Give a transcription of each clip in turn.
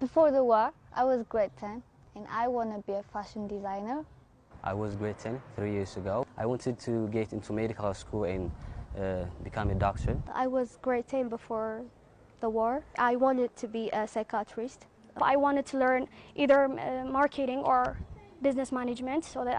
Before the war, I was grade 10 and I want to be a fashion designer. I was grade 10 3 years ago. I wanted to get into medical school and become a doctor. I was grade 10 before the war. I wanted to be a psychiatrist. I wanted to learn either marketing or business management so that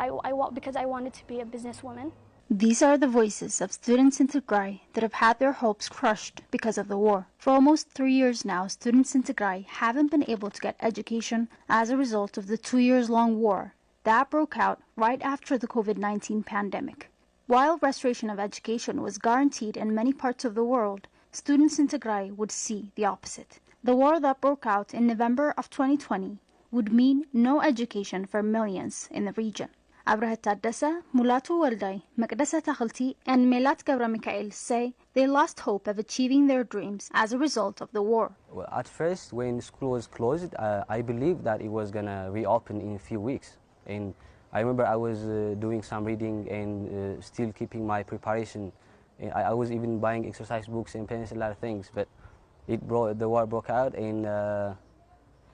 because I wanted to be a businesswoman. These are the voices of students in Tigray that have had their hopes crushed because of the war. For almost 3 years now, students in Tigray haven't been able to get education as a result of the 2-year-long war that broke out right after the COVID-19 pandemic. While restoration of education was guaranteed in many parts of the world, students in Tigray would see the opposite. The war that broke out in November of 2020 would mean no education for millions in the region. Abrahat Taddasa, Mulatu Walday, Maqdasa Takhalti, and Melat Gabra Mikhail say they lost hope of achieving their dreams as a result of the war. Well, at first, when school was closed, I believed that it was going to reopen in a few weeks. And I remember I was doing some reading and still keeping my preparation. And I was even buying exercise books and pens and a lot of things. But the war broke out, and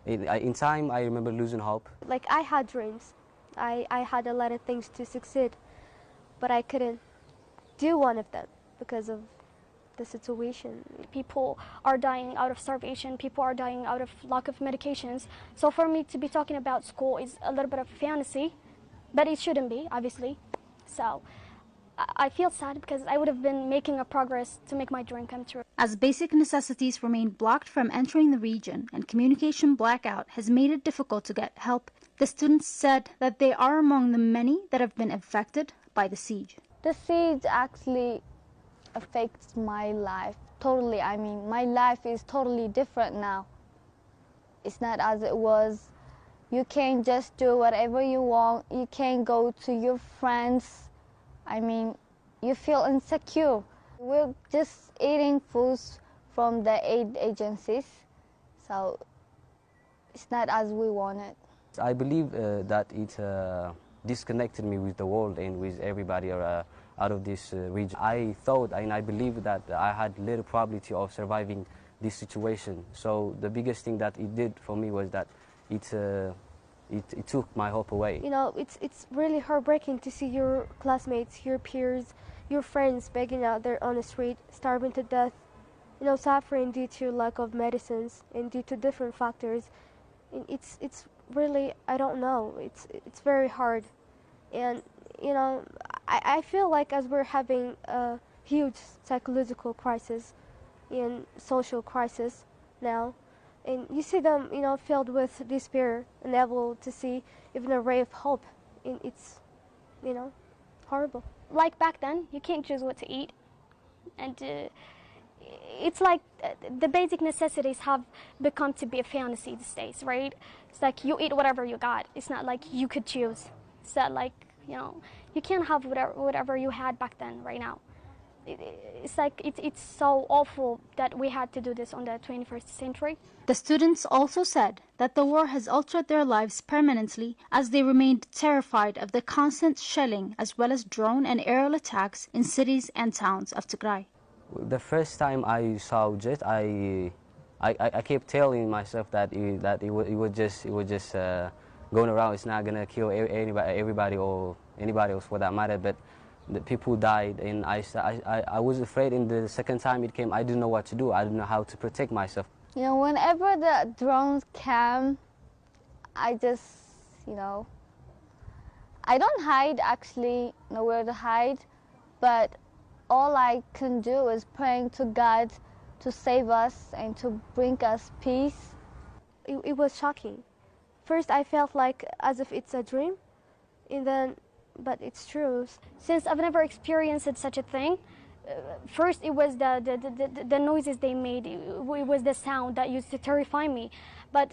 in time, I remember losing hope. Like, I had dreams. I had a lot of things to succeed, but I couldn't do one of them because of the situation. People are dying out of starvation, people are dying out of lack of medications. So for me to be talking about school is a little bit of fantasy, but it shouldn't be, obviously. So I feel sad because I would have been making a progress to make my dream come true. As basic necessities remain blocked from entering the region and communication blackout has made it difficult to get help, the students said that they are among the many that have been affected by the siege. The siege actually affects my life totally. I mean, my life is totally different now. It's not as it was. You can't just do whatever you want. You can't go to your friends. I mean, you feel insecure. We're just eating foods from the aid agencies, so it's not as we wanted. I believe that it disconnected me with the world and with everybody out of this region. I thought and I believed that I had little probability of surviving this situation. So the biggest thing that it did for me was that it took my hope away. You know, it's really heartbreaking to see your classmates, your peers, your friends begging out there on the street, starving to death, you know, suffering due to lack of medicines and due to different factors. And it's really, I don't know, it's very hard. And, you know, I feel like as we're having a huge psychological crisis and social crisis now, and you see them, you know, filled with despair, unable to see even a ray of hope, and it's, you know, horrible. Like back then, you can't choose what to eat, and it's like the basic necessities have become to be a fantasy these days, right? It's like you eat whatever you got. It's not like you could choose. It's not like, you know, you can't have whatever you had back then right now. It's like it's so awful that we had to do this on the 21st century. The students also said that the war has altered their lives permanently as they remained terrified of the constant shelling as well as drone and aerial attacks in cities and towns of Tigray. The first time I saw jet, I kept telling myself that it was just going around. It's not gonna kill everybody or anybody else for that matter. But the people died, and I was afraid. And the second time it came, I didn't know what to do. I didn't know how to protect myself. You know, whenever the drones come, I just, you know, I don't hide, actually, nowhere to hide, but all I can do is praying to God to save us and to bring us peace. It was shocking. First, I felt like as if it's a dream, and then, but it's true. Since I've never experienced such a thing, first it was the noises they made, it was the sound that used to terrify me, but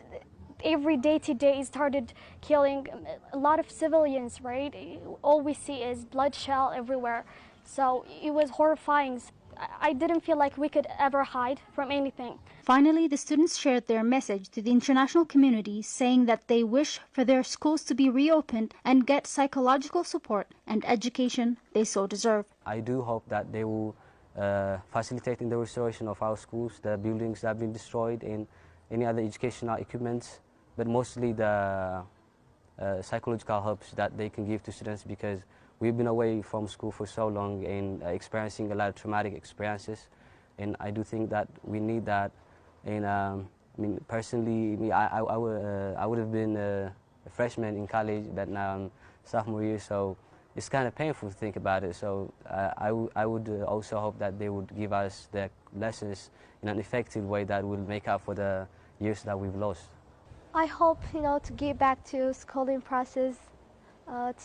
every day to day it started killing a lot of civilians, right? All we see is bloodshed everywhere, so it was horrifying. I didn't feel like we could ever hide from anything. Finally, the students shared their message to the international community, saying that they wish for their schools to be reopened and get psychological support and education they so deserve. I do hope that they will facilitate in the restoration of our schools, the buildings that have been destroyed, and any other educational equipment, but mostly the psychological helps that they can give to students, because we've been away from school for so long and experiencing a lot of traumatic experiences, and I do think that we need that. And I mean, personally, I would have been a freshman in college, but now I'm sophomore year, so it's kind of painful to think about it. So I would also hope that they would give us the lessons in an effective way that will make up for the years that we've lost. I hope, to get back to schooling process,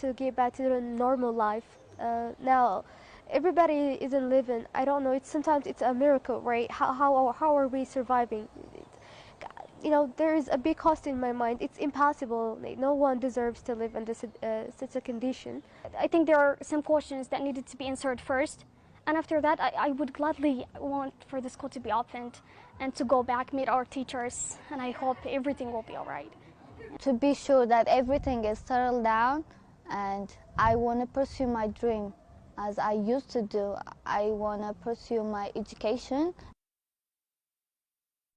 to get back to the normal life. Now, everybody isn't living. I don't know. Sometimes it's a miracle, right? How are we surviving? There is a big cost in my mind. It's impossible. No one deserves to live under such a condition. I think there are some questions that needed to be answered first, and after that I would gladly want for the school to be opened and to go back, meet our teachers, and I hope everything will be all right. To be sure that everything is settled down, and I want to pursue my dream as I used to do. I want to pursue my education.